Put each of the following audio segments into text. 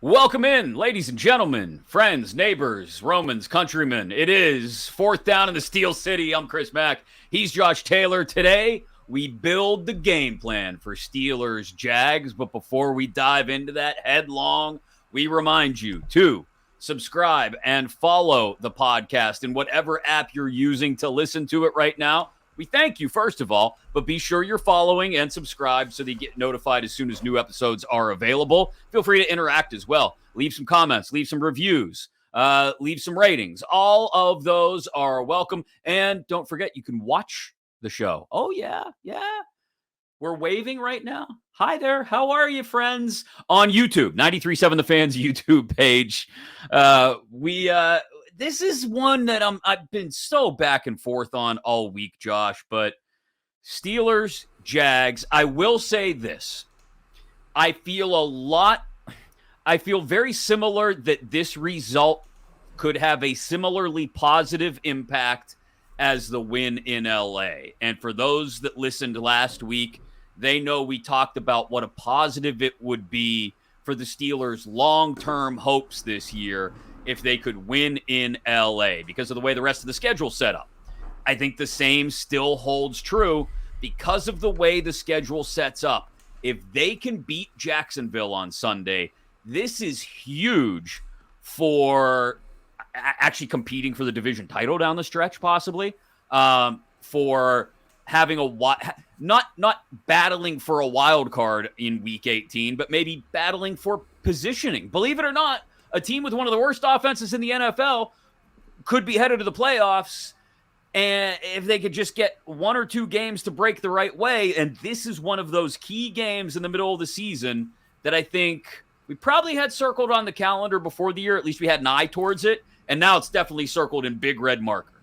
Welcome in, ladies and gentlemen, friends, neighbors, Romans, countrymen. It is fourth down in the Steel City. I'm Chris Mack. He's Josh Taylor. Today, we build the game plan for Steelers Jags. But before we dive into that headlong, we remind you to subscribe and follow the podcast in whatever app you're using to listen to it right now. We thank you, first of all, but be sure you're following and subscribe so that you get notified as soon as new episodes are available. Feel free to interact as well. Leave some comments, leave some reviews, leave some ratings. All of those are welcome. And don't forget, you can watch the show. Oh, yeah. We're waving right now. Hi there. How are you, friends? On YouTube, 93.7 The Fans YouTube page. This is one that I've been so back and forth on all week, Josh, but Steelers, Jags, I will say this. I feel very similar that this result could have a similarly positive impact as the win in LA. And for those that listened last week, they know we talked about what a positive it would be for the Steelers' long-term hopes this year if they could win in LA because of the way the rest of the schedule set up. I think the same still holds true because of the way the schedule sets up. If they can beat Jacksonville on Sunday, this is huge for actually competing for the division title down the stretch, possibly, for having not battling for a wild card in week 18, but maybe battling for positioning. Believe it or not, a team with one of the worst offenses in the NFL could be headed to the playoffs, and if they could just get one or two games to break the right way, and this is one of those key games in the middle of the season that I think we probably had circled on the calendar before the year. At least we had an eye towards it, and now it's definitely circled in big red marker.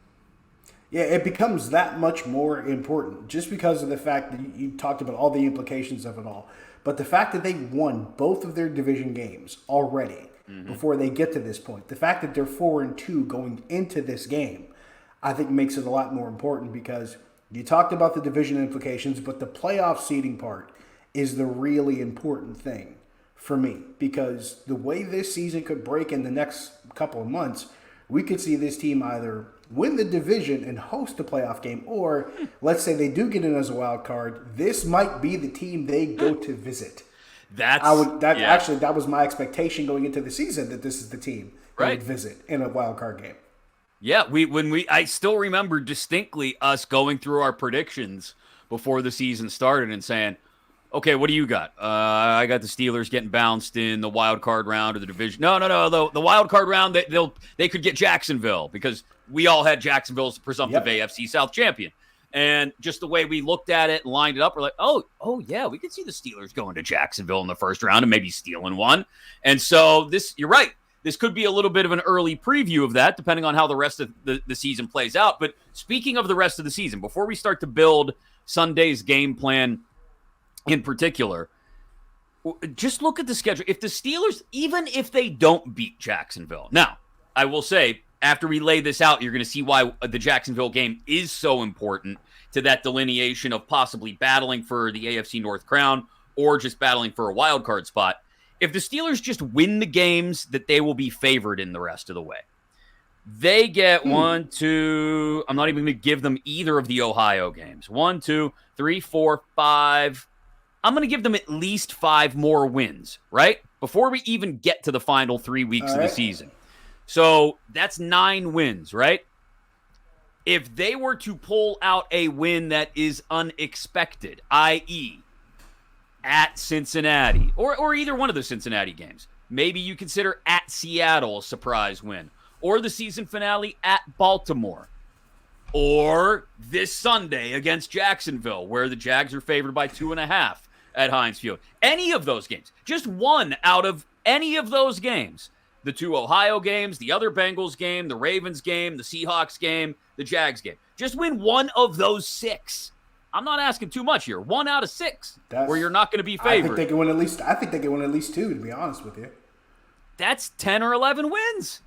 Yeah, it becomes that much more important just because of the fact that you talked about all the implications of it all. But the fact that they won both of their division games already before they get to this point, the fact that they're 4-2 going into this game, I think makes it a lot more important because you talked about the division implications, but the playoff seeding part is the really important thing for me because the way this season could break in the next couple of months, we could see this team either win the division and host a playoff game, or let's say they do get in as a wild card, this might be the team they go to visit. That was my expectation going into the season, that this is the team they would visit in a wild card game. Yeah, I still remember distinctly us going through our predictions before the season started and saying, okay, what do you got? I got the Steelers getting bounced in the wild card round of the division. No. The wild card round, they could get Jacksonville because we all had Jacksonville as the presumptive AFC South champion. And just the way we looked at it and lined it up, we're like, oh yeah, we could see the Steelers going to Jacksonville in the first round and maybe stealing one. And so you're right. This could be a little bit of an early preview of that, depending on how the rest of the season plays out. But speaking of the rest of the season, before we start to build Sunday's game plan in particular, just look at the schedule. If the Steelers, even if they don't beat Jacksonville, now, I will say, after we lay this out, you're going to see why the Jacksonville game is so important to that delineation of possibly battling for the AFC North crown or just battling for a wild card spot. If the Steelers just win the games that they will be favored in the rest of the way, they get 1, 2, I'm not even going to give them either of the Ohio games. 1, 2, 3, 4, 5. I'm going to give them at least 5 more wins, right? Before we even get to the final 3 weeks of the season. So that's 9 wins, right? If they were to pull out a win that is unexpected, i.e., at Cincinnati, or either one of the Cincinnati games, maybe you consider at Seattle a surprise win, or the season finale at Baltimore, or this Sunday against Jacksonville, where the Jags are favored by 2.5 at Heinz Field. Any of those games, just one out of any of those games. The 2 Ohio games, the other Bengals game, the Ravens game, the Seahawks game, the Jags game. Just win one of those 6. I'm not asking too much here. 1 out of 6 where you're not going to be favored. I think they can win at least 2, to be honest with you. That's 10 or 11 wins.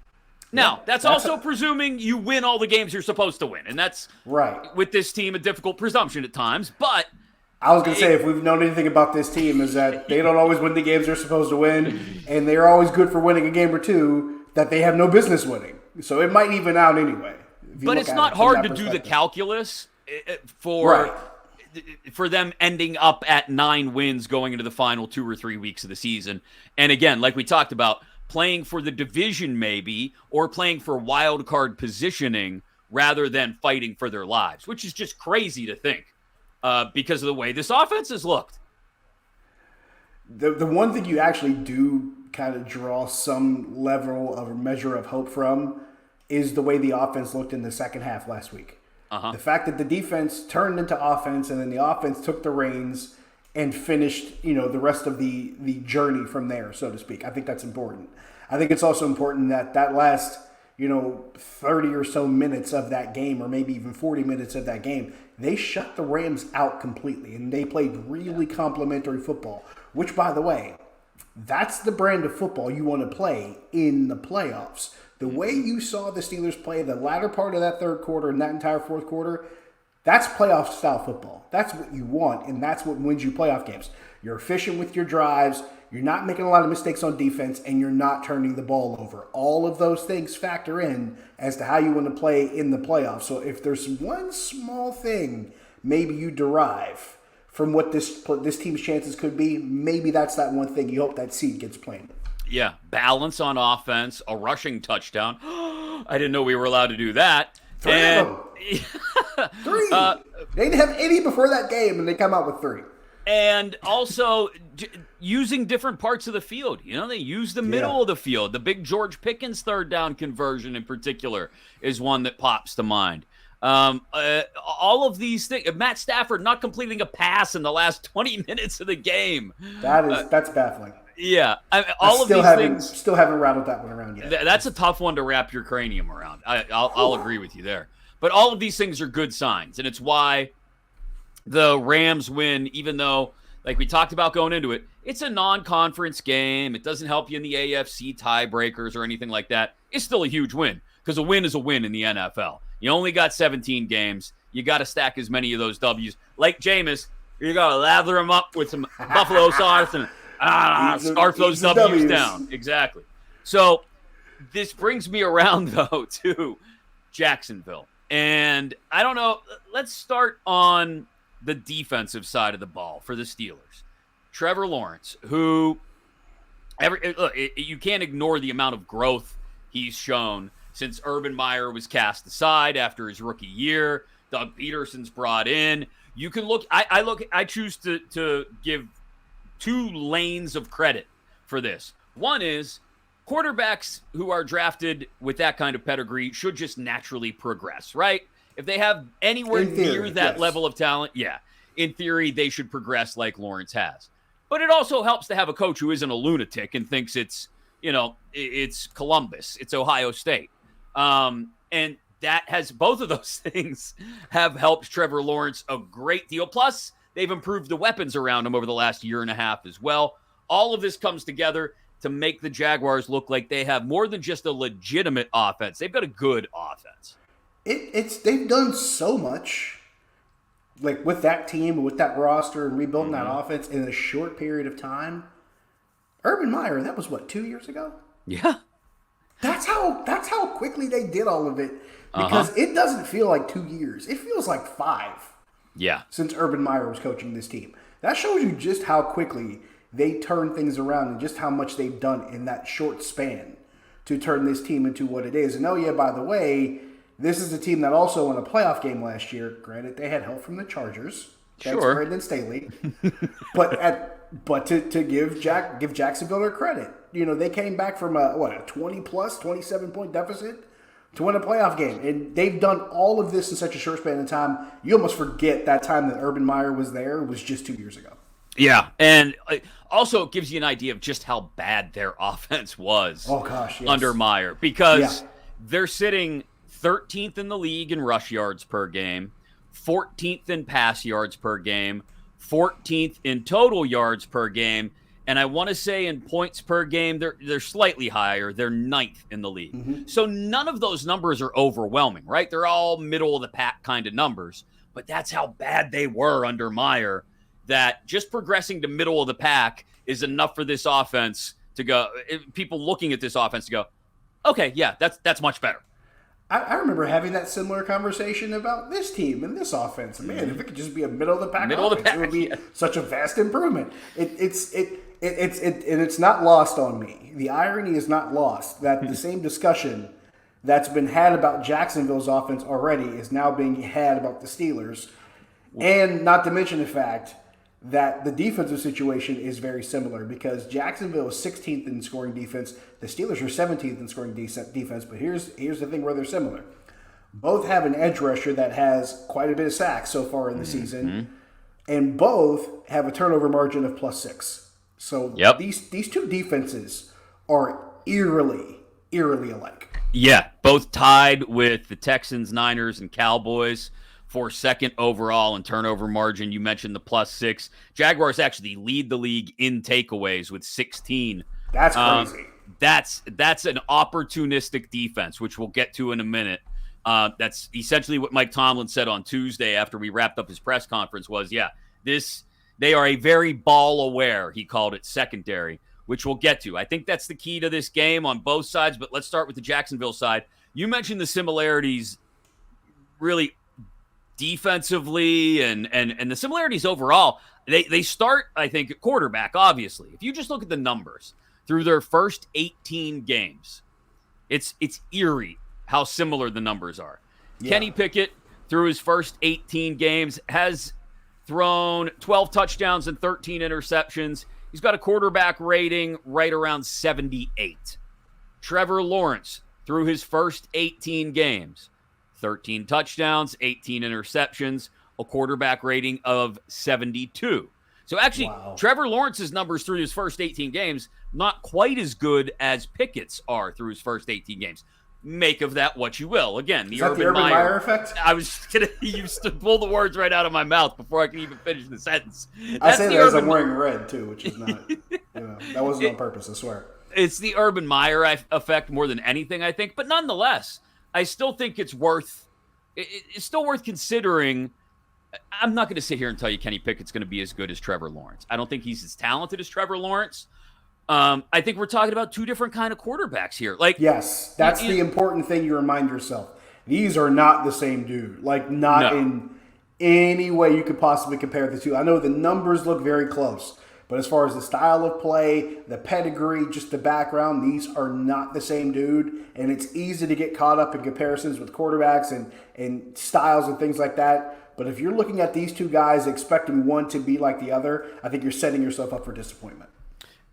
Now, that's also presuming you win all the games you're supposed to win. And that's, right, with this team, a difficult presumption at times. But I was going to say, if we've known anything about this team, is that they don't always win the games they're supposed to win, and they're always good for winning a game or two that they have no business winning. So it might even out anyway. But it's not hard to do the calculus for them ending up at 9 wins going into the final 2 or 3 weeks of the season. And again, like we talked about, playing for the division maybe, or playing for wild card positioning rather than fighting for their lives, which is just crazy to think. Because of the way this offense has looked. The one thing you actually do kind of draw some level of a measure of hope from is the way the offense looked in the second half last week. The fact that the defense turned into offense and then the offense took the reins and finished, the rest of the journey from there, so to speak. I think that's important. I think it's also important that last 30 or so minutes of that game, or maybe even 40 minutes of that game, they shut the Rams out completely, and they played really complimentary football, which, by the way, that's the brand of football you want to play in the playoffs. The way you saw the Steelers play the latter part of that third quarter and that entire fourth quarter, that's playoff-style football. That's what you want, and that's what wins you playoff games. You're efficient with your drives, you're not making a lot of mistakes on defense, and you're not turning the ball over. All of those things factor in as to how you want to play in the playoffs. So if there's one small thing maybe you derive from what this team's chances could be, maybe that's that one thing. You hope that seed gets planted. Yeah, balance on offense, a rushing touchdown. I didn't know we were allowed to do that. Three. They didn't have any before that game, and they come out with 3. And also using different parts of the field. They use the middle of the field. The big George Pickens third down conversion in particular is one that pops to mind. All of these things. Matt Stafford not completing a pass in the last 20 minutes of the game. That's baffling. Yeah. Still haven't rattled that one around yet. That's a tough one to wrap your cranium around. I'll agree with you there. But all of these things are good signs, and it's why the Rams win, even though, like we talked about going into it, it's a non-conference game. It doesn't help you in the AFC tiebreakers or anything like that. It's still a huge win, because a win is a win in the NFL. You only got 17 games. You got to stack as many of those W's. Like Jameis, you got to lather them up with some buffalo sauce and scarf those W's down. Exactly. So this brings me around, though, to Jacksonville. And I don't know. Let's start on the defensive side of the ball for the Steelers. Trevor Lawrence, who you can't ignore the amount of growth he's shown since Urban Meyer was cast aside after his rookie year. Doug Peterson's brought in. You can look. I choose to give 2 lanes of credit for this. One is quarterbacks who are drafted with that kind of pedigree should just naturally progress, right? If they have anywhere near that level of talent, in theory, they should progress like Lawrence has. But it also helps to have a coach who isn't a lunatic and thinks it's Columbus, it's Ohio State. And that has, both of those things have helped Trevor Lawrence a great deal. Plus, they've improved the weapons around him over the last year and a half as well. All of this comes together to make the Jaguars look like they have more than just a legitimate offense. They've got a good offense. They've done so much, like with that team, with that roster, and rebuilding that offense in a short period of time. Urban Meyer, that was 2 years ago? Yeah. That's how quickly they did all of it. Because it doesn't feel like 2 years. It feels like 5. Yeah. Since Urban Meyer was coaching this team. That shows you just how quickly they turn things around and just how much they've done in that short span to turn this team into what it is. And by the way, this is a team that also won a playoff game last year. Granted, they had help from the Chargers. That's Brandon Staley. But to give Jacksonville their credit, they came back from a 20-plus, 27-point deficit to win a playoff game. And they've done all of this in such a short span of time. You almost forget that time that Urban Meyer was there was just 2 years ago. Yeah, and also it gives you an idea of just how bad their offense was under Meyer. Because they're sitting 13th in the league in rush yards per game, 14th in pass yards per game, 14th in total yards per game, and I want to say in points per game, they're slightly higher. They're 9th in the league. Mm-hmm. So none of those numbers are overwhelming, right? They're all middle of the pack kind of numbers, but that's how bad they were under Meyer. that just progressing to middle of the pack is enough for this offense to go, people looking at this offense to go, okay, yeah, that's much better. I remember having that similar conversation about this team and this offense. Man, if it could just be a middle of the pack offense, it would be such a vast improvement. It's not lost on me. The irony is not lost that the same discussion that's been had about Jacksonville's offense already is now being had about the Steelers. And not to mention the fact that the defensive situation is very similar because Jacksonville is 16th in scoring defense. The Steelers are 17th in scoring defense. But here's the thing where they're similar. Both have an edge rusher that has quite a bit of sacks so far in the season. And both have a turnover margin of +6. So these two defenses are eerily alike. Yeah, both tied with the Texans, Niners, and Cowboys for second overall in turnover margin. You mentioned the +6. Jaguars actually lead the league in takeaways with 16. That's crazy. That's an opportunistic defense, which we'll get to in a minute. That's essentially what Mike Tomlin said on Tuesday after we wrapped up his press conference was, they are a very ball-aware, he called it, secondary, which we'll get to. I think that's the key to this game on both sides, but let's start with the Jacksonville side. You mentioned the similarities really defensively and the similarities overall. They start, I think, at quarterback, obviously. If you just look at the numbers through their first 18 games, it's eerie how similar the numbers are. Yeah. Kenny Pickett, through his first 18 games, has thrown 12 touchdowns and 13 interceptions. He's got a quarterback rating right around 78. Trevor Lawrence, through his first 18 games, 13 touchdowns, 18 interceptions, a quarterback rating of 72. So actually, Trevor Lawrence's numbers through his first 18 games, not quite as good as Pickett's are through his first 18 games. Make of that what you will. Again, the Urban Meyer effect. I was going to use to pull the words right out of my mouth before I can even finish the sentence. I say that as I'm wearing red too, which is not, that wasn't on purpose, I swear. It's the Urban Meyer effect more than anything, I think. But nonetheless, I still think it's still worth considering. I'm not going to sit here and tell you Kenny Pickett's going to be as good as Trevor Lawrence. I don't think he's as talented as Trevor Lawrence. I think we're talking about two different kind of quarterbacks here. Yes, that's the important thing you remind yourself. These are not the same dude. In any way you could possibly compare the two. I know the numbers look very close, but as far as the style of play, the pedigree, just the background, these are not the same dude. And it's easy to get caught up in comparisons with quarterbacks and styles and things like that. But if you're looking at these two guys expecting one to be like the other, I think you're setting yourself up for disappointment.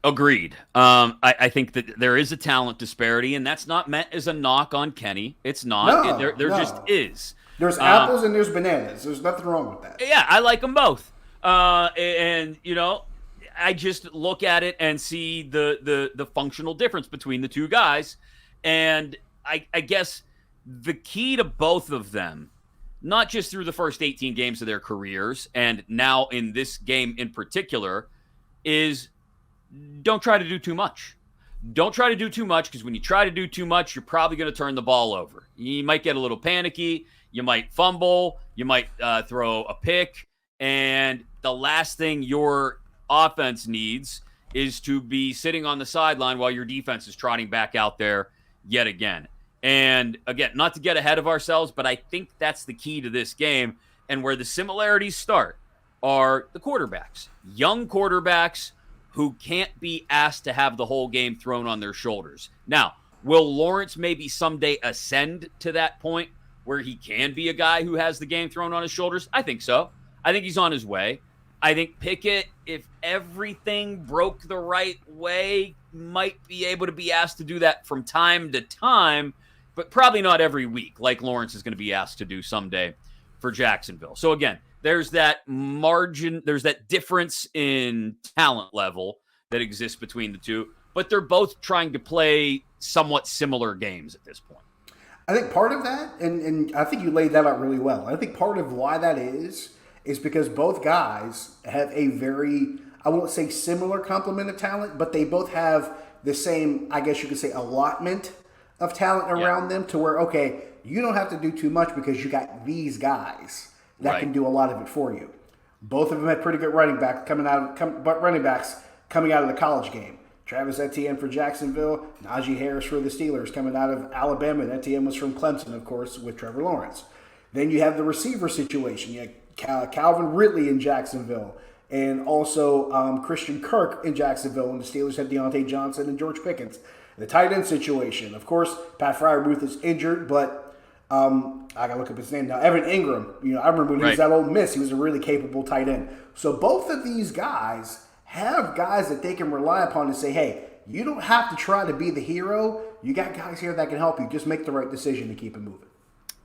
Agreed. I think that there is a talent disparity, and that's not meant as a knock on Kenny. It's not. There just is. There's apples and there's bananas. There's nothing wrong with that. Yeah, I like them both. I just look at it and see the functional difference between the two guys. And I guess the key to both of them, not just through the first 18 games of their careers, and now in this game in particular, is don't try to do too much. Don't try to do too much, because when you try to do too much, you're probably going to turn the ball over. You might get a little panicky. You might fumble. You might throw a pick. And the last thing your offense needs is to be sitting on the sideline while your defense is trotting back out there yet again. And again, not to get ahead of ourselves, but I think that's the key to this game. And where the similarities start are the quarterbacks. Young quarterbacks who can't be asked to have the whole game thrown on their shoulders. Now, will Lawrence maybe someday ascend to that point where he can be a guy who has the game thrown on his shoulders? I think so. I think he's on his way. I think Pickett, if everything broke the right way, might be able to be asked to do that from time to time, but probably not every week like Lawrence is going to be asked to do someday for Jacksonville. So again, there's that margin, there's that difference in talent level that exists between the two, but they're both trying to play somewhat similar games at this point. I think part of that, and I think you laid that out really well. I think part of why that is because both guys have a very, I won't say similar complement of talent, but they both have the same, I guess you could say, allotment of talent around them to where, okay, you don't have to do too much because you got these guys that can do a lot of it for you. Both of them had pretty good running backs coming out of the college game. Travis Etienne for Jacksonville, Najee Harris for the Steelers coming out of Alabama, and Etienne was from Clemson, of course, with Trevor Lawrence. Then you have the receiver situation. You had Calvin Ridley in Jacksonville, and also Christian Kirk in Jacksonville, and the Steelers had Deontay Johnson and George Pickens. The tight end situation, of course, Pat Freiermuth is injured, but I gotta look up his name now. Evan Ingram. I remember when he was at Ole Miss, he was a really capable tight end. So both of these guys have guys that they can rely upon to say, hey, you don't have to try to be the hero. You got guys here that can help you. Just make the right decision to keep it moving.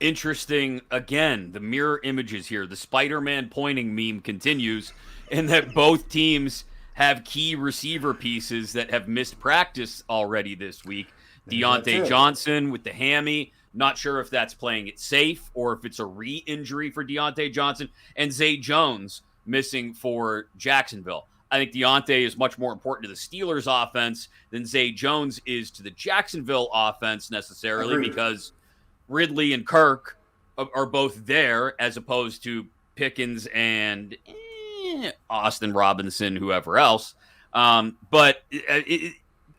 Interesting. Again, the mirror images here. The Spider-Man pointing meme continues in that both teams have key receiver pieces that have missed practice already this week. Deontay Johnson with the hammy. Not sure if that's playing it safe or if it's a re-injury for Deontay Johnson. And Zay Jones missing for Jacksonville. I think Deontay is much more important to the Steelers offense than Zay Jones is to the Jacksonville offense necessarily. Agreed. Because Ridley and Kirk are both there as opposed to Pickens and Austin Robinson, whoever else. But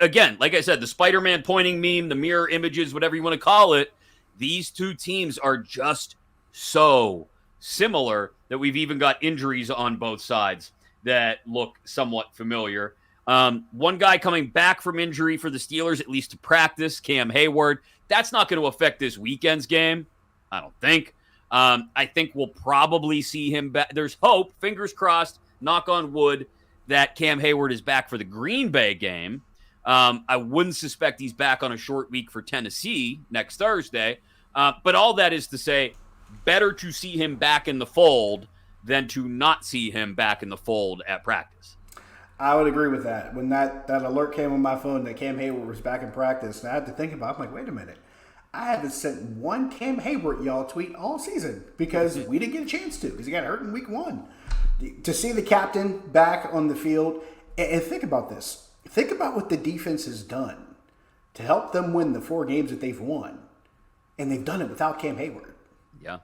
again, like I said, the Spider-Man pointing meme, the mirror images, whatever you want to call it, these two teams are just so similar that we've even got injuries on both sides that look somewhat familiar. One guy coming back from injury for the Steelers, at least to practice, Cam Hayward. That's not going to affect this weekend's game, I don't think. I think we'll probably see him back. There's hope, fingers crossed, knock on wood, that Cam Hayward is back for the Green Bay game. I wouldn't suspect he's back on a short week for Tennessee next Thursday. But all that is to say, better to see him back in the fold than to not see him back in the fold at practice. I would agree with that. When that alert came on my phone that Cam Hayward was back in practice, and I had to think about it, I'm like, wait a minute. I haven't sent one Cam Hayward y'all tweet all season because we didn't get a chance to because he got hurt in week 1. To see the captain back on the field, and think about this. Think about what the defense has done to help them win the 4 games that they've won. And they've done it without Cam Hayward. Yeah.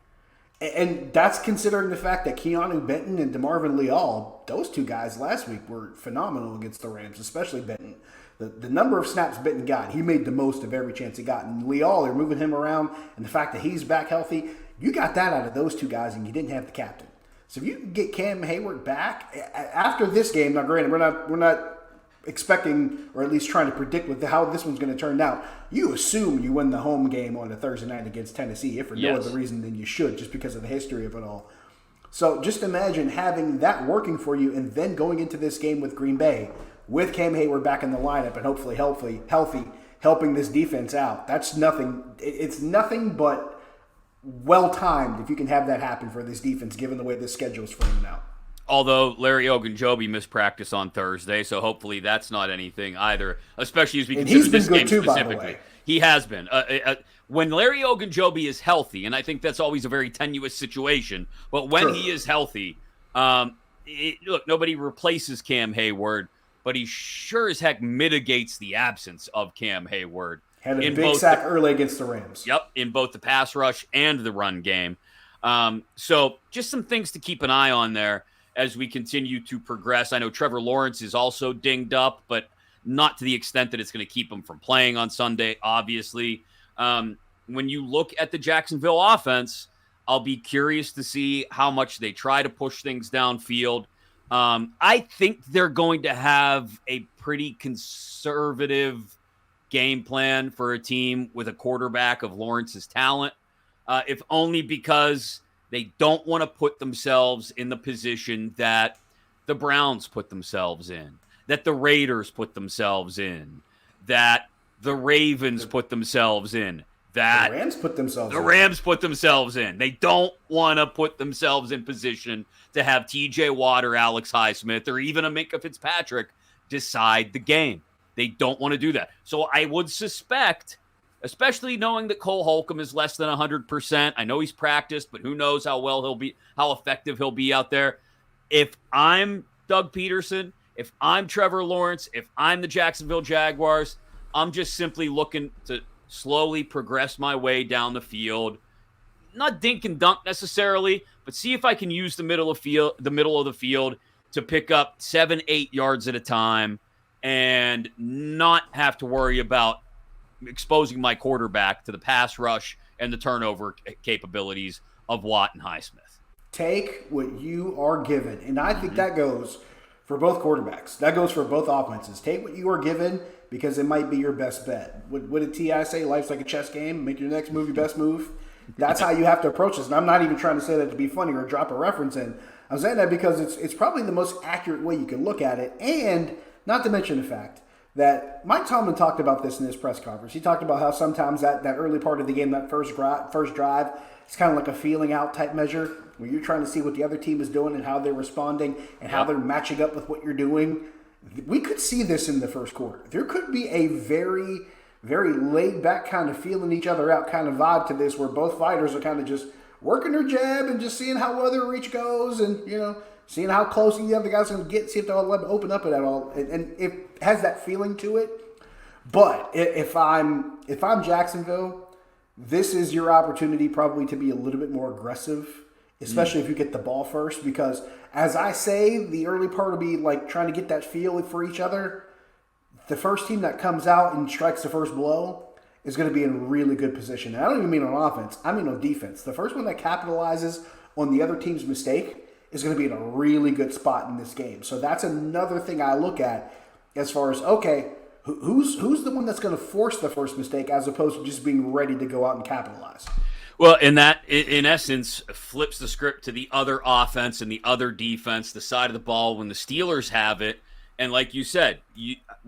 And that's considering the fact that Keanu Benton and DeMarvin Leal, those two guys last week were phenomenal against the Rams, especially Benton. The number of snaps Benton got, he made the most of every chance he got. And Leal, they're moving him around, and the fact that he's back healthy, you got that out of those two guys, and you didn't have the captain. So if you can get Cam Hayward back after this game, now granted, we're not expecting or at least trying to predict how this one's going to turn out. You assume you win the home game on a Thursday night against Tennessee, if for no other reason than you should, just because of the history of it all. So just imagine having that working for you and then going into this game with Green Bay with Cam Hayward back in the lineup and hopefully healthy, helping this defense out. That's nothing. It's nothing but well-timed if you can have that happen for this defense, given the way this schedule is framing out. Although Larry Ogunjobi missed practice on Thursday, so hopefully that's not anything either, especially as we consider this game specifically. He has been. When Larry Ogunjobi is healthy, and I think that's always a very tenuous situation, but when he is healthy, look, nobody replaces Cam Hayward, but he sure as heck mitigates the absence of Cam Hayward. Had a big sack early against the Rams. Yep, in both the pass rush and the run game. So just some things to keep an eye on there as we continue to progress. I know Trevor Lawrence is also dinged up, but not to the extent that it's going to keep him from playing on Sunday, obviously. When you look at the Jacksonville offense, I'll be curious to see how much they try to push things downfield. I think they're going to have a pretty conservative game plan for a team with a quarterback of Lawrence's talent, if only because they don't want to put themselves in the position that the Browns put themselves in, that the Raiders put themselves in, that the Ravens put themselves in, that the Rams put themselves in. They don't want to put themselves in position to have TJ Watt or Alex Highsmith or even a Minkah Fitzpatrick decide the game. They don't want to do that. So I would suspect, especially knowing that Cole Holcomb is less than 100%. I know he's practiced, but who knows how effective he'll be out there. If I'm Doug Peterson, if I'm Trevor Lawrence, if I'm the Jacksonville Jaguars, I'm just simply looking to slowly progress my way down the field, not dink and dunk necessarily, but see if I can use the middle of the field to pick up 7-8 yards at a time and not have to worry about exposing my quarterback to the pass rush and the turnover capabilities of Watt and Highsmith. Take what you are given. And I think that goes for both quarterbacks. That goes for both offenses. Take what you are given because it might be your best bet. What did T.I. say? Life's like a chess game. Make your next move your best move. That's how you have to approach this. And I'm not even trying to say that to be funny or drop a reference in. I'm saying that because it's probably the most accurate way you can look at it. And not to mention the fact that Mike Tomlin talked about this in his press conference. He talked about how sometimes that early part of the game, that first drive, it's kind of like a feeling out type measure where you're trying to see what the other team is doing and how they're responding and how they're matching up with what you're doing. We could see this in the first quarter. There could be a very, very laid back kind of feeling each other out kind of vibe to this where both fighters are kind of just working their jab and just seeing how well their reach goes and, seeing how close the other guy's going to get, see if they'll let them open up at all. And it has that feeling to it. But if I'm Jacksonville, this is your opportunity probably to be a little bit more aggressive, especially if you get the ball first. Because as I say, the early part will be like trying to get that feel for each other. The first team that comes out and strikes the first blow is going to be in really good position. And I don't even mean on offense. I mean on defense. The first one that capitalizes on the other team's mistake is going to be in a really good spot in this game. So that's another thing I look at as far as, okay, who's the one that's going to force the first mistake as opposed to just being ready to go out and capitalize? Well, and that, in essence, flips the script to the other offense and the other defense, the side of the ball when the Steelers have it. And like you said,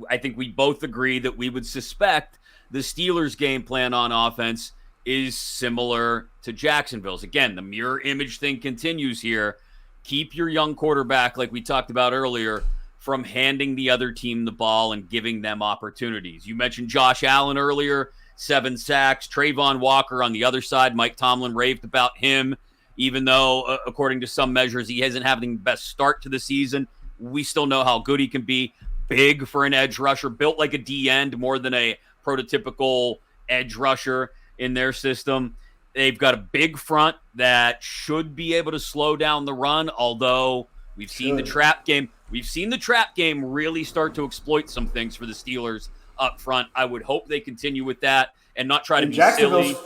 I think we both agree that we would suspect the Steelers' game plan on offense is similar to Jacksonville's. Again, the mirror image thing continues here. Keep your young quarterback, like we talked about earlier, from handing the other team the ball and giving them opportunities. You mentioned Josh Allen earlier, 7 sacks. Trayvon Walker on the other side, Mike Tomlin raved about him, even though, according to some measures, he isn't having the best start to the season. We still know how good he can be. Big for an edge rusher, built like a D-end more than a prototypical edge rusher in their system. They've got a big front that should be able to slow down the run, although we've seen the trap game. We've seen the trap game really start to exploit some things for the Steelers up front. I would hope they continue with that and not try to be silly.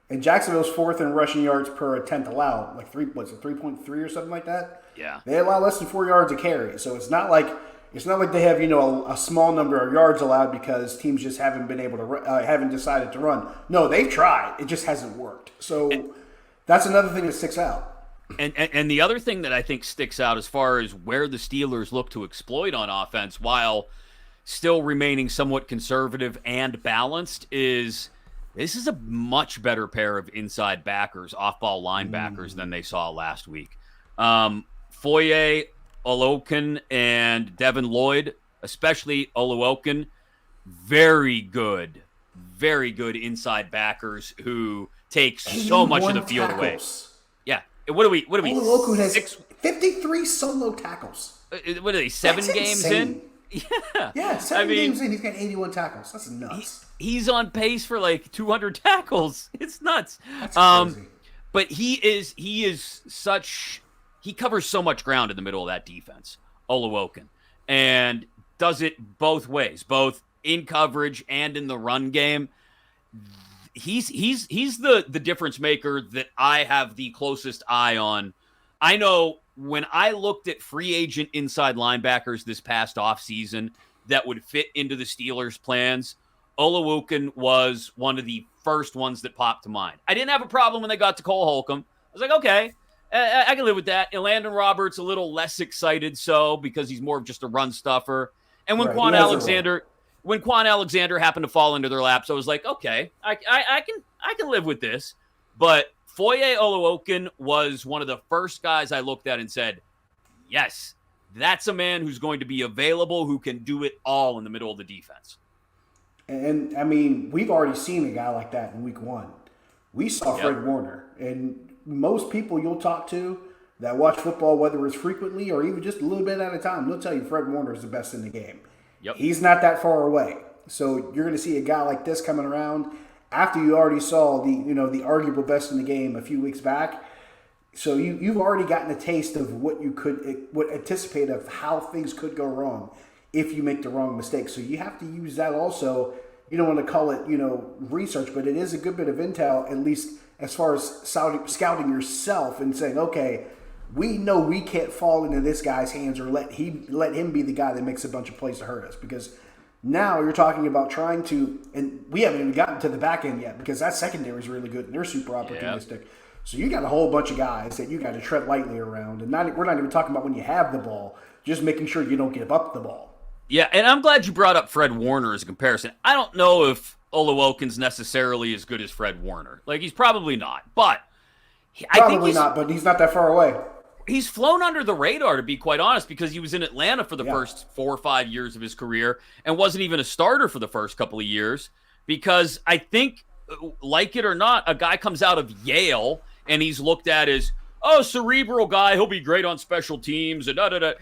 And Jacksonville's fourth in rushing yards per attempt allowed, like 3.3 or something like that? Yeah. They allow less than 4 yards a carry. So it's not like they have, a small number of yards allowed because teams just haven't been able to haven't decided to run. No, they've tried. It just hasn't worked. So that's another thing that sticks out. And the other thing that I think sticks out as far as where the Steelers look to exploit on offense while still remaining somewhat conservative and balanced is this is a much better pair of inside backers, off-ball linebackers than they saw last week. Foye Oluokun and Devin Lloyd, especially Oluokun, very good inside backers who take so much of the field away. Yeah. What are we? Oluokun has 53 solo tackles. What are they, 7 games in? Yeah, 7 games in, he's got 81 tackles. That's nuts. He's on pace for like 200 tackles. It's nuts. That's crazy. But he covers so much ground in the middle of that defense, Oluokun, and does it both ways, both in coverage and in the run game. He's the difference maker that I have the closest eye on. I know when I looked at free agent inside linebackers this past offseason that would fit into the Steelers' plans, Oluokun was one of the first ones that popped to mind. I didn't have a problem when they got to Cole Holcomb. I was like, okay, I can live with that. And Landon Roberts a little less excited because he's more of just a run stuffer. And when Quan Alexander happened to fall into their laps, I was like, okay, I can live with this. But Foye Oluokun was one of the first guys I looked at and said, yes, that's a man who's going to be available, who can do it all in the middle of the defense. And, I mean, we've already seen a guy like that in week 1. We saw Fred Warner. And most people you'll talk to that watch football, whether it's frequently or even just a little bit at a time, they'll tell you Fred Warner is the best in the game. Yep. He's not that far away. So you're going to see a guy like this coming around. after you already saw the arguable best in the game a few weeks back. So you've already gotten a taste of what anticipate of how things could go wrong if you make the wrong mistake. So you have to use that also. You don't want to call it, research, but it is a good bit of intel, at least as far as scouting yourself and saying, okay, we know we can't fall into this guy's hands or let him be the guy that makes a bunch of plays to hurt us. Because now you're talking about trying to, and we haven't even gotten to the back end yet because that secondary is really good and they're super opportunistic. Yep. So you got a whole bunch of guys that you got to tread lightly around. And we're not even talking about when you have the ball, just making sure you don't give up the ball. Yeah, and I'm glad you brought up Fred Warner as a comparison. I don't know if Oluwokin's necessarily as good as Fred Warner. Like, he's probably not. But I think he's not, but he's not that far away. He's flown under the radar, to be quite honest, because he was in Atlanta for the first 4 or 5 years of his career and wasn't even a starter for the first couple of years. Because I think, like it or not, a guy comes out of Yale and he's looked at as, cerebral guy, he'll be great on special teams, and da-da-da.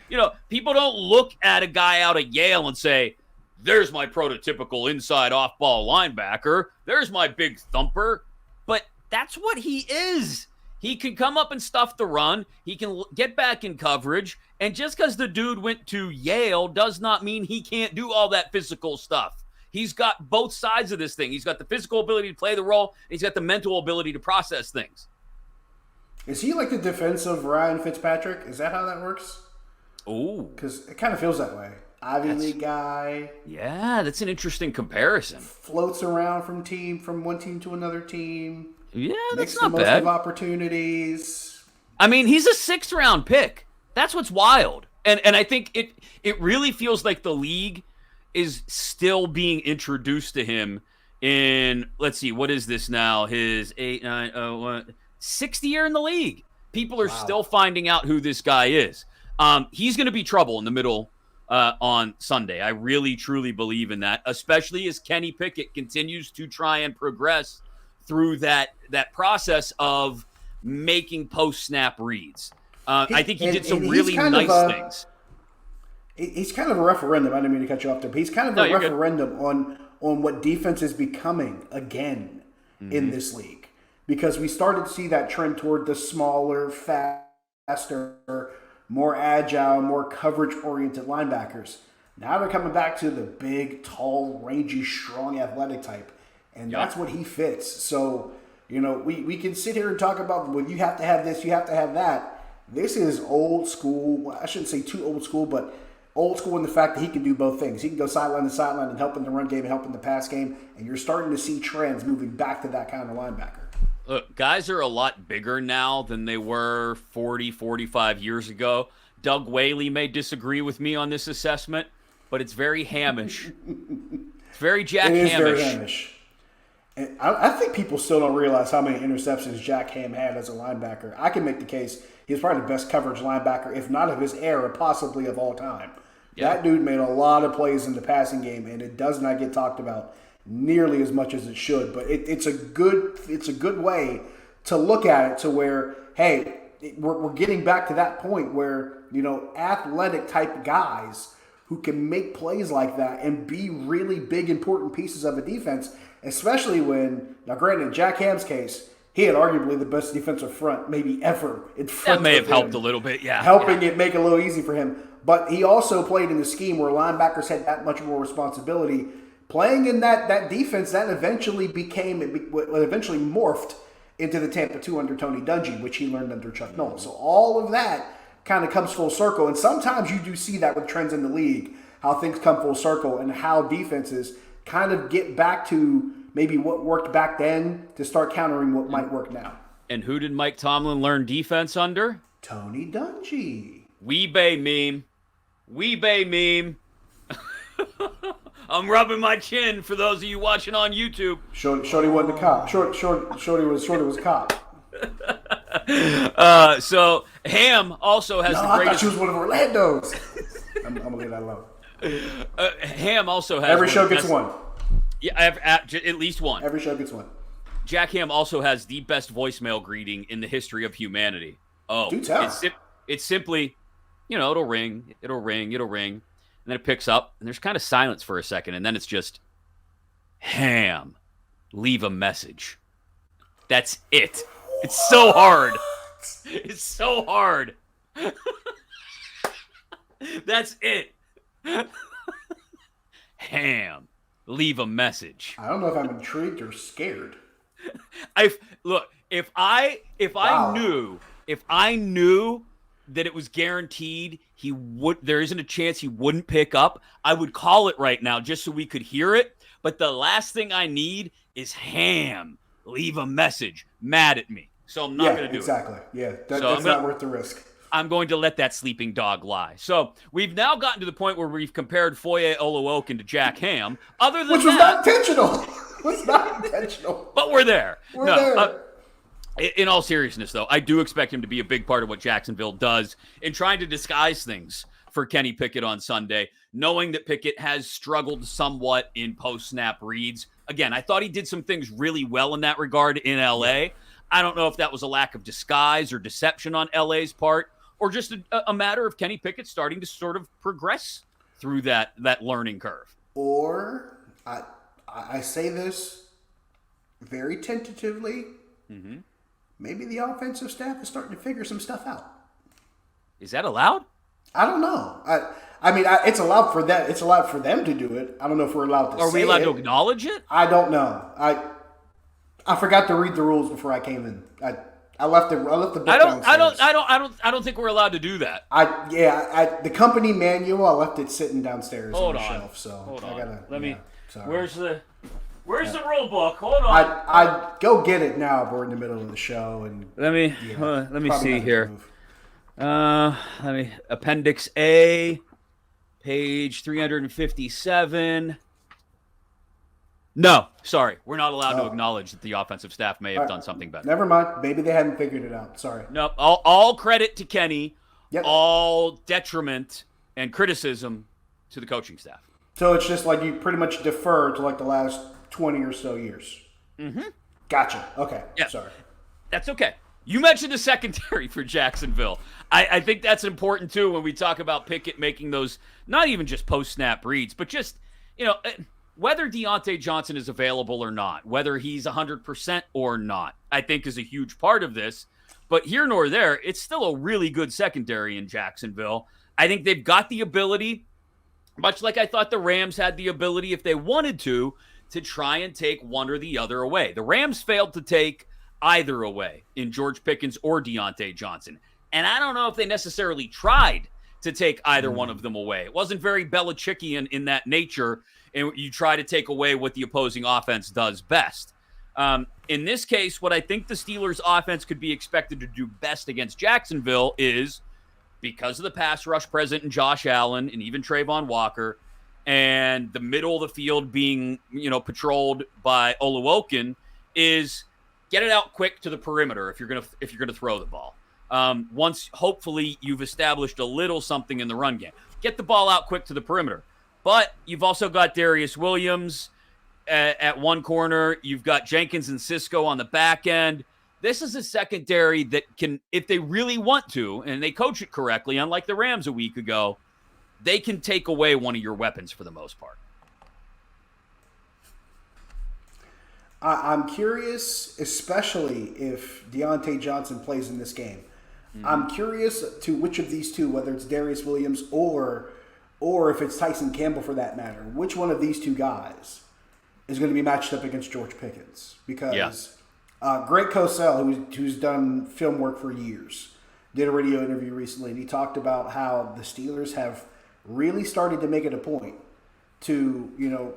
People don't look at a guy out of Yale and say, there's my prototypical inside off-ball linebacker. There's my big thumper. But that's what he is. He can come up and stuff the run. He can get back in coverage. And just because the dude went to Yale does not mean he can't do all that physical stuff. He's got both sides of this thing. He's got the physical ability to play the role, and he's got the mental ability to process things. Is he like the defensive Ryan Fitzpatrick? Is that how that works? Oh. Because it kind of feels that way. Ivy League guy. Yeah, that's an interesting comparison. Floats around from one team to another team. Yeah, that's makes not the most bad. of opportunities. I mean, he's a 6th round pick. That's what's wild. And I think it really feels like the league is still being introduced to him in, let's see, what is this now? His 6th year in the league. People are still finding out who this guy is. He's going to be trouble in the middle on Sunday. I really, truly believe in that, especially as Kenny Pickett continues to try and progress through that process of making post-snap reads. I think he did some really nice things. He's kind of a referendum. I didn't mean to cut you off there, but he's kind of a referendum on what defense is becoming again in this league. Because we started to see that trend toward the smaller, faster, more agile, more coverage-oriented linebackers. Now they're coming back to the big, tall, rangy, strong, athletic type. And that's what he fits. So, we can sit here and talk about, well, you have to have this, you have to have that. This is old school. I shouldn't say too old school, but old school in the fact that he can do both things. He can go sideline to sideline and help in the run game and help in the pass game. And you're starting to see trends moving back to that kind of linebacker. Look, guys are a lot bigger now than they were 40, 45 years ago. Doug Whaley may disagree with me on this assessment, but it's very Hamish. It's very Jack Hamish. It is very Hamish. And I think people still don't realize how many interceptions Jack Ham had as a linebacker. I can make the case he's probably the best coverage linebacker, if not of his era, possibly of all time. Yeah. That dude made a lot of plays in the passing game, and it does not get talked about nearly as much as it should. But it's a good way to look at it to where, hey, we're getting back to that point where, athletic type guys who can make plays like that and be really big, important pieces of a defense, especially when, now granted, Jack Ham's case, he had arguably the best defensive front maybe ever in front of him. That may have helped a little bit, yeah. Helping it make it a little easy for him. But he also played in a scheme where linebackers had that much more responsibility. Playing in that defense, that eventually morphed into the Tampa 2 under Tony Dungy, which he learned under Chuck Noll. So all of that kind of comes full circle. And sometimes you do see that with trends in the league, how things come full circle and how defenses kind of get back to maybe what worked back then to start countering what might work now. And who did Mike Tomlin learn defense under? Tony Dungy. Weebay meme. Weebay meme. I'm rubbing my chin for those of you watching on YouTube. Shorty wasn't a cop. Shorty was a cop. So Ham also has the greatest. I thought she was one of Orlando's. I'm gonna leave that alone. Ham also has every show gets one. Yeah, at least one. Every show gets one. Jack Ham also has the best voicemail greeting in the history of humanity. Oh, do tell. It's simply, it'll ring, and then it picks up, and there's kind of silence for a second, and then it's just Ham. leave a message. That's it. It's so hard. It's so hard. That's it. Ham, leave a message. I don't know if I'm intrigued or scared. If I Wow. knew that it was guaranteed there isn't a chance he wouldn't pick up, I would call it right now just so we could hear it. But the last thing I need is Ham, leave a message, mad at me. So I'm not going to do exactly. it. Yeah, that's not worth the risk. I'm going to let that sleeping dog lie. So we've now gotten to the point where we've compared Foye Oluokun to Jack Ham. Other than Which was not intentional. Was not intentional. But we're there. We're there. In all seriousness, though, I do expect him to be a big part of what Jacksonville does in trying to disguise things for Kenny Pickett on Sunday, knowing that Pickett has struggled somewhat in post-snap reads. Again, I thought he did some things really well in that regard in L.A. I don't know if that was a lack of disguise or deception on L.A.'s part, or just a matter of Kenny Pickett starting to sort of progress through that learning curve. Or, I say this very tentatively, maybe the offensive staff is starting to figure some stuff out. Is that allowed? I don't know. I mean, it's allowed for that. It's allowed for them to do it. I don't know if we're allowed to say it. Are we allowed to acknowledge it? I don't know. I forgot to read the rules before I came in. I left the book downstairs. I don't think we're allowed to do that. The company manual, I left it sitting downstairs on the shelf. So hold on. I gotta. Let me. Sorry. Where's the rule book? Hold on. I go get it now. But we're in the middle of the show, and let me see here. Appendix A, page 357. No, sorry. We're not allowed to acknowledge that the offensive staff may have done something better. Never mind. Maybe they hadn't figured it out. Sorry. Nope. All credit to Kenny. Yep. All detriment and criticism to the coaching staff. So it's just like you pretty much defer to like the last 20 or so years. Gotcha. Okay. Yeah. Sorry. That's okay. You mentioned the secondary for Jacksonville. I think that's important, too, when we talk about Pickett making those, not even just post-snap reads, but just, whether Deontay Johnson is available or not, whether he's 100% or not, I think is a huge part of this. But here nor there, it's still a really good secondary in Jacksonville. I think they've got the ability, much like I thought the Rams had the ability, if they wanted to try and take one or the other away. The Rams failed to take either away in George Pickens or Deontay Johnson. And I don't know if they necessarily tried to take either one of them away. It wasn't very Belichickian in that nature, and you try to take away what the opposing offense does best. In this case, what I think the Steelers' offense could be expected to do best against Jacksonville is, because of the pass rush present in Josh Allen and even Trayvon Walker, and the middle of the field being, patrolled by Oluokun, is get it out quick to the perimeter if you're gonna throw the ball. Once hopefully you've established a little something in the run game, get the ball out quick to the perimeter. But you've also got Darius Williams at one corner. You've got Jenkins and Cisco on the back end. This is a secondary that can, if they really want to, and they coach it correctly, unlike the Rams a week ago, they can take away one of your weapons for the most part. I'm curious, especially if Deontay Johnson plays in this game. I'm curious to which of these two, whether it's Darius Williams or if it's Tyson Campbell for that matter, which one of these two guys is going to be matched up against George Pickens? Because Greg Cosell, who's done film work for years, did a radio interview recently, and he talked about how the Steelers have really started to make it a point to,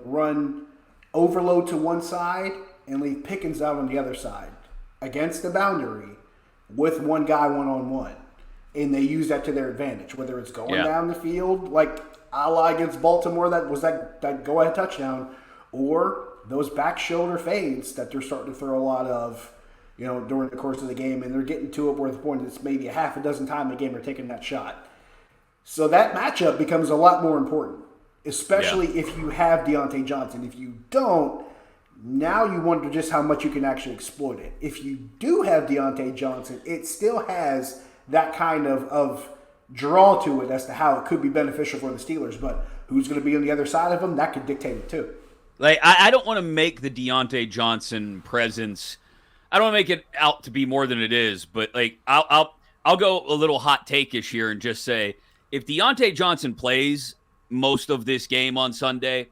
run overload to one side and leave Pickens out on the other side against the boundary with one guy one-on-one. And they use that to their advantage, whether it's going down the field, like a la against Baltimore, that was that go-ahead touchdown, or those back shoulder fades that they're starting to throw a lot of, during the course of the game, and they're getting to it where the point it's maybe a half a dozen times a game they're taking that shot. So that matchup becomes a lot more important, especially if you have Deontay Johnson. If you don't, now you wonder just how much you can actually exploit it. If you do have Deontay Johnson, it still has that kind of draw to it as to how it could be beneficial for the Steelers. But who's going to be on the other side of them, that could dictate it too. Like I don't want to make the Deontay Johnson presence. I don't want to make it out to be more than it is, but like I'll go a little hot take-ish here and just say if Deontay Johnson plays most of this game on Sunday,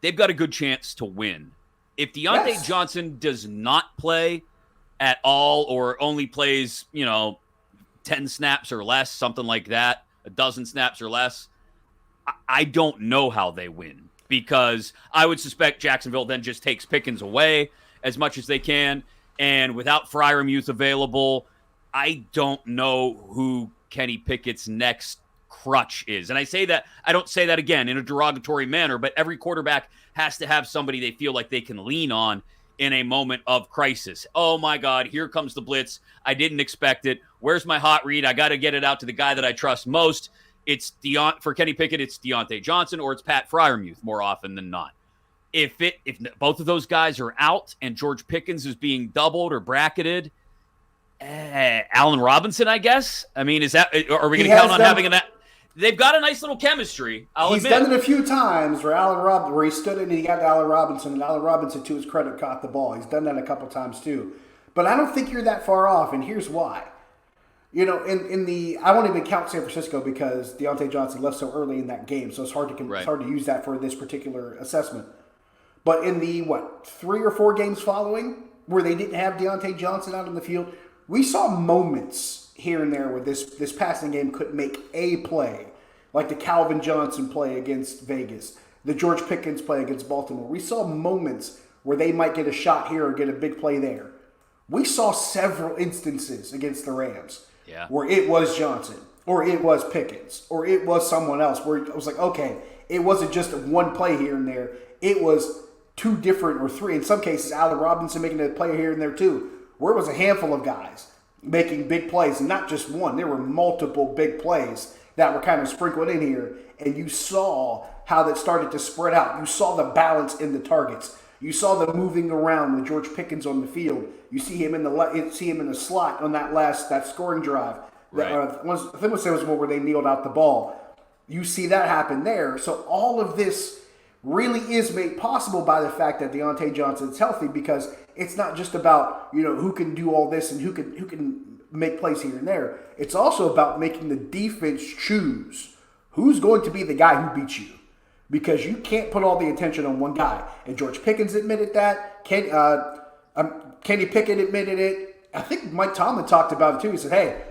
they've got a good chance to win. If Deontay Johnson does not play at all or only plays, 10 snaps or less, something like that, a dozen snaps or less, I don't know how they win because I would suspect Jacksonville then just takes Pickens away as much as they can. And without Freiermuth available, I don't know who Kenny Pickett's next crutch is. And I don't say that again in a derogatory manner, but every quarterback has to have somebody they feel like they can lean on in a moment of crisis. Oh my God, here comes the blitz. I didn't expect it. Where's my hot read? I got to get it out to the guy that I trust most. For Kenny Pickett, it's Deontay Johnson or it's Pat Freiermuth more often than not. If both of those guys are out and George Pickens is being doubled or bracketed, Allen Robinson, I guess. I mean, are we going to count on having that? They've got a nice little chemistry. He's done it a few times where he stood in and he got to Allen Robinson, and Allen Robinson, to his credit, caught the ball. He's done that a couple times too. But I don't think you're that far off, and here's why. I won't even count San Francisco because Deontay Johnson left so early in that game, so it's hard to use that for this particular assessment. But in the 3 or 4 games following, where they didn't have Deontay Johnson out in the field, we saw moments here and there where this passing game could make a play, like the Calvin Johnson play against Vegas, the George Pickens play against Baltimore. We saw moments where they might get a shot here or get a big play there. We saw several instances against the Rams where it was Johnson or it was Pickens or it was someone else where it was like, okay, it wasn't just one play here and there. It was 2 different or 3. In some cases, Allen Robinson making a play here and there too, where it was a handful of guys making big plays, and not just one. There were multiple big plays that were kind of sprinkled in here, and you saw how that started to spread out. You saw the balance in the targets. You saw the moving around with George Pickens on the field. You see him in the slot on that scoring drive. Right. I think it was one where they kneeled out the ball. You see that happen there. So all of this really is made possible by the fact that Deontay Johnson's healthy, because it's not just about, who can do all this and who can make plays here and there. It's also about making the defense choose who's going to be the guy who beats you, because you can't put all the attention on one guy. And George Pickens admitted that. Kenny Pickett admitted it. I think Mike Tomlin talked about it too. He said, hey,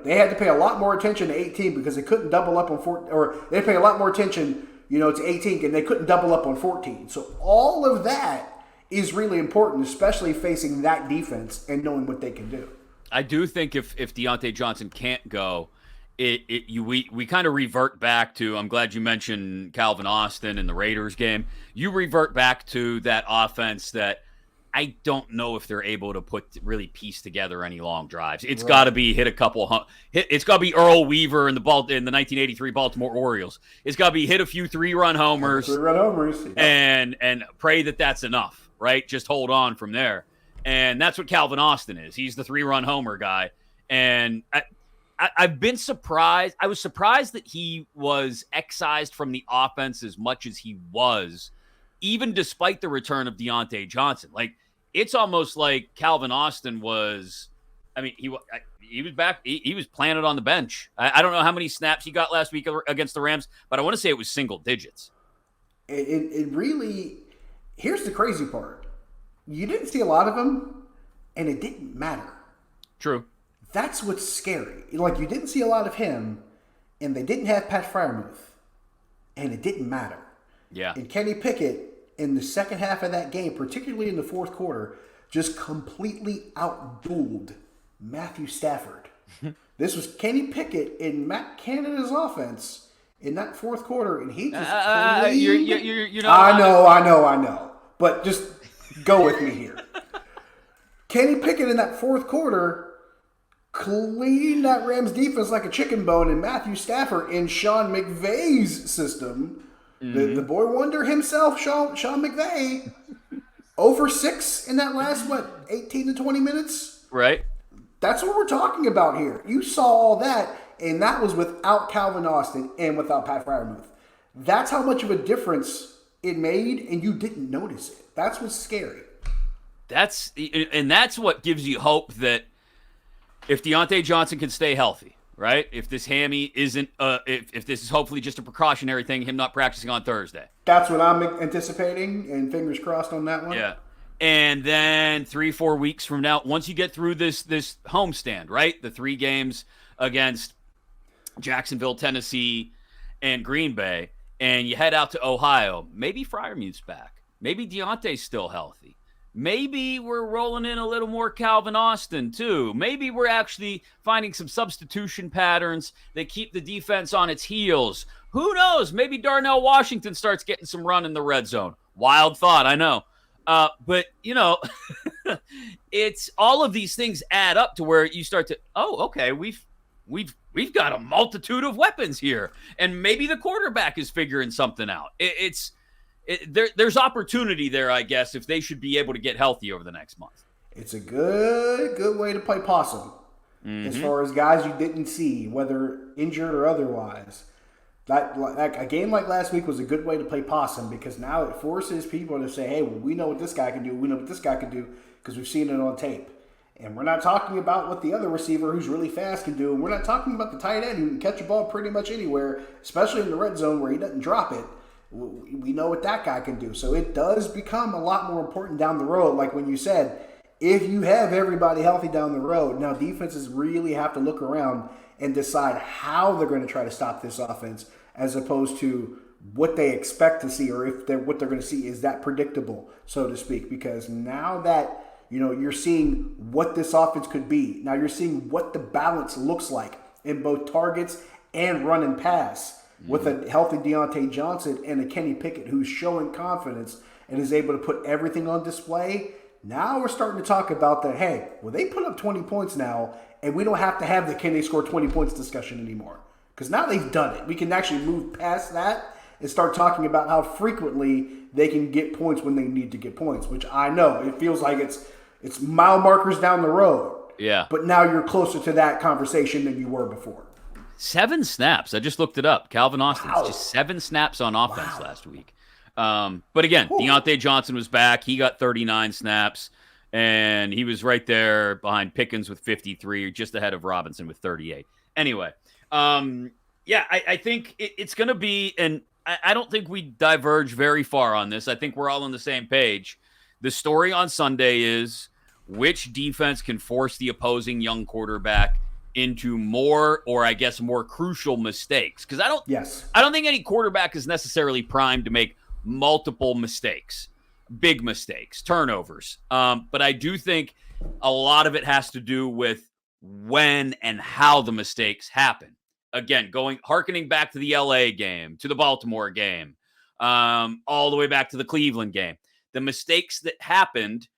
they had to pay a lot more attention to 18 because they couldn't double up on 14, or they had to pay a lot more attention to 18, and they couldn't double up on 14. So all of that is really important, especially facing that defense and knowing what they can do. I do think if Deontay Johnson can't go, we kind of revert back to, I'm glad you mentioned Calvin Austin in the Raiders game. You revert back to that offense that I don't know if they're able to really piece together any long drives. It's got to be it's got to be Earl Weaver in the 1983 Baltimore Orioles. It's got to be hit a few 3-run homers. And pray that that's enough, right? Just hold on from there. And that's what Calvin Austin is. He's the 3-run homer guy. And I've been surprised. I was surprised that he was excised from the offense as much as he was, even despite the return of Deontay Johnson. Like, it's almost like Calvin Austin was, he was back. He was planted on the bench. I don't know how many snaps he got last week against the Rams, but I want to say it was single digits. It really, here's the crazy part. You didn't see a lot of him, and it didn't matter. True. That's what's scary. Like, you didn't see a lot of him, and they didn't have Pat Freiermuth, and it didn't matter. Yeah. And Kenny Pickett, in the second half of that game, particularly in the fourth quarter, just completely outdueled Matthew Stafford. This was Kenny Pickett in Matt Canada's offense in that fourth quarter, and he just I know. But just go with me here. Kenny Pickett in that fourth quarter cleaned that Rams defense like a chicken bone, and Matthew Stafford in Sean McVay's system, the boy wonder himself, Sean McVay, over 6 in that last, 18 to 20 minutes? Right. That's what we're talking about here. You saw all that, and that was without Calvin Austin and without Pat Freiermuth. That's how much of a difference it made and you didn't notice it. That's what's scary. That's what gives you hope that if Deontay Johnson can stay healthy, right? If this hammy isn't, if this is hopefully just a precautionary thing, him not practicing on Thursday. That's what I'm anticipating, and fingers crossed on that one. Yeah. And then 3-4 weeks from now, once you get through this homestand, right? The 3 games against Jacksonville, Tennessee, and Green Bay, and you head out to Ohio, maybe Freiermuth's back. Maybe Deontay's still healthy. Maybe we're rolling in a little more Calvin Austin, too. Maybe we're actually finding some substitution patterns that keep the defense on its heels. Who knows? Maybe Darnell Washington starts getting some run in the red zone. Wild thought, I know. But, it's all of these things add up to where you start to, okay, we've got a multitude of weapons here. And maybe the quarterback is figuring something out. There's opportunity there, I guess, if they should be able to get healthy over the next month. It's a good way to play possum. As far as guys you didn't see, whether injured or otherwise. Like a game like last week was a good way to play possum because now it forces people to say, hey, well, we know what this guy can do. We know what this guy can do because we've seen it on tape. And we're not talking about what the other receiver who's really fast can do. And we're not talking about the tight end who can catch a ball pretty much anywhere, especially in the red zone where he doesn't drop it. We know what that guy can do. So it does become a lot more important down the road. Like when you said, if you have everybody healthy down the road, now defenses really have to look around and decide how they're going to try to stop this offense as opposed to what they expect to see or if what they're going to see is that predictable, so to speak. Because now that you're seeing what this offense could be, now you're seeing what the balance looks like in both targets and run and pass. With a healthy Deontay Johnson and a Kenny Pickett who's showing confidence and is able to put everything on display, now we're starting to talk about that, hey, well, they put up 20 points now, and we don't have to have the can they score 20 points discussion anymore. Because now they've done it. We can actually move past that and start talking about how frequently they can get points when they need to get points, which I know it feels like it's mile markers down the road. Yeah. But now you're closer to that conversation than you were before. 7 snaps. I just looked it up. Calvin Austin's just 7 snaps on offense last week. But again, Deontay Johnson was back. He got 39 snaps, and he was right there behind Pickens with 53, just ahead of Robinson with 38. Anyway, I think it's going to be, and I don't think we diverge very far on this. I think we're all on the same page. The story on Sunday is which defense can force the opposing young quarterback into more, or I guess more crucial mistakes. Because I don't think any quarterback is necessarily primed to make multiple mistakes, big mistakes, turnovers. But I do think a lot of it has to do with when and how the mistakes happen. Again, hearkening back to the LA game, to the Baltimore game, all the way back to the Cleveland game. The mistakes that happened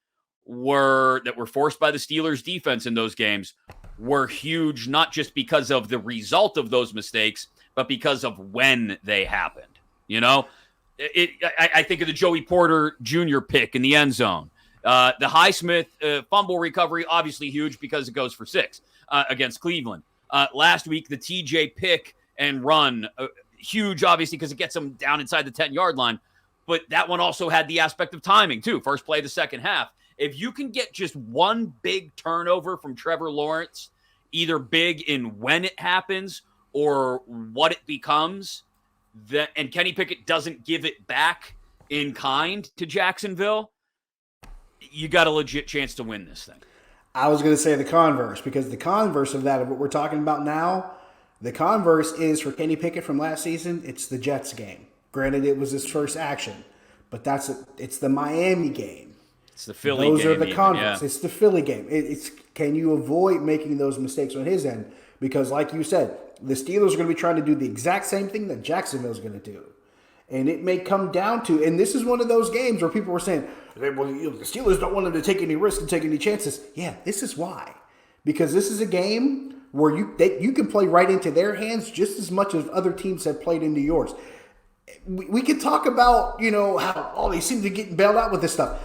that were forced by the Steelers defense in those games were huge, not just because of the result of those mistakes, but because of when they happened. I think of the Joey Porter Jr. pick in the end zone. The Highsmith fumble recovery, obviously huge because it goes for 6 against Cleveland. Last week, the TJ pick and run, huge, obviously, because it gets them down inside the 10-yard line. But that one also had the aspect of timing, too. First play of the second half. If you can get just one big turnover from Trevor Lawrence, either big in when it happens or what it becomes, and Kenny Pickett doesn't give it back in kind to Jacksonville, you got a legit chance to win this thing. I was going to say the converse, because the converse of that, of what we're talking about now, the converse is for Kenny Pickett from last season, it's the Jets game. Granted, it was his first action, but it's the Miami game. It's the Philly game. Those are the converse. Yeah. It's the Philly game. It's can you avoid making those mistakes on his end? Because like you said, the Steelers are going to be trying to do the exact same thing that Jacksonville's going to do. And it may come down to, and this is one of those games where people were saying, well, the Steelers don't want them to take any risks and take any chances. Yeah, this is why. Because this is a game where you can play right into their hands just as much as other teams have played into yours. We could talk about, how they seem to get bailed out with this stuff.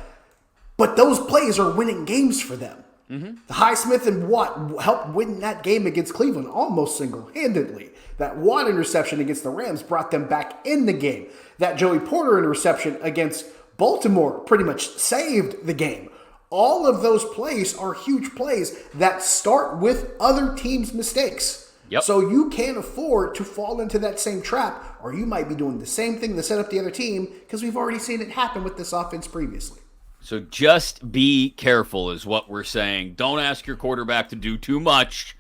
But those plays are winning games for them. The Highsmith and Watt helped win that game against Cleveland almost single-handedly. That Watt interception against the Rams brought them back in the game. That Joey Porter interception against Baltimore pretty much saved the game. All of those plays are huge plays that start with other teams' mistakes. Yep. So you can't afford to fall into that same trap, or you might be doing the same thing to set up the other team, because we've already seen it happen with this offense previously. So just be careful is what we're saying. Don't ask your quarterback to do too much.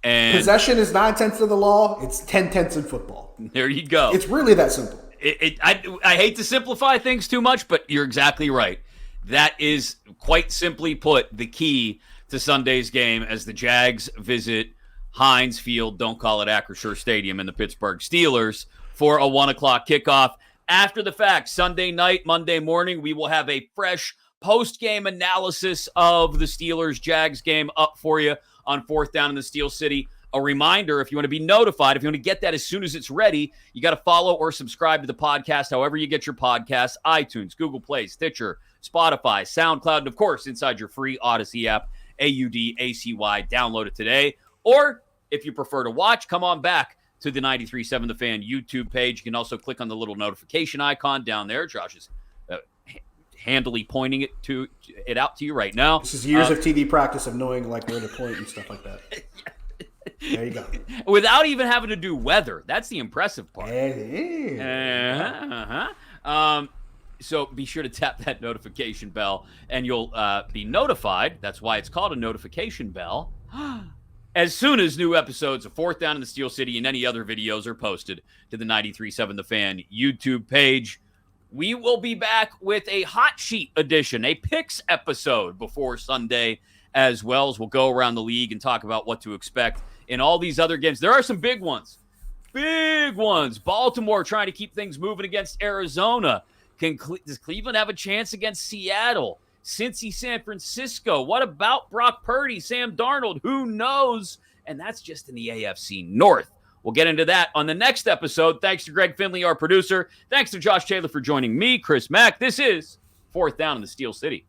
And possession is 9/10 of the law. It's 10/10 in football. There you go. It's really that simple. I hate to simplify things too much, but you're exactly right. That is, quite simply put, the key to Sunday's game as the Jags visit Heinz Field, don't call it Acrisure Stadium, and the Pittsburgh Steelers for a 1 o'clock kickoff. After the fact, Sunday night, Monday morning, we will have a fresh post-game analysis of the Steelers-Jags game up for you on 4th Down in the Steel City. A reminder, if you want to be notified, if you want to get that as soon as it's ready, you got to follow or subscribe to the podcast, however you get your podcasts, iTunes, Google Play, Stitcher, Spotify, SoundCloud, and of course, inside your free Odyssey app, AUDACY. Download it today. Or if you prefer to watch, come on back to the 93.7 The Fan YouTube page. You can also click on the little notification icon down there. Josh is handily pointing it out to you right now. This is years of TV practice of knowing like where to point and stuff like that. There you go. Without even having to do weather. That's the impressive part. So be sure to tap that notification bell, and you'll be notified. That's why it's called a notification bell. As soon as new episodes of 4th Down in the Steel City and any other videos are posted to the 93.7 The Fan YouTube page, we will be back with a hot sheet edition, a picks episode before Sunday, as well as we'll go around the league and talk about what to expect in all these other games. There are some big ones. Big ones. Baltimore trying to keep things moving against Arizona. Does Cleveland have a chance against Seattle? Cincy, San Francisco. What about Brock Purdy, Sam Darnold? Who knows? And that's just in the AFC North. We'll get into that on the next episode. Thanks to Greg Finley, our producer. Thanks to Josh Taylor for joining me, Chris Mack. This is 4th Down in the Steel City.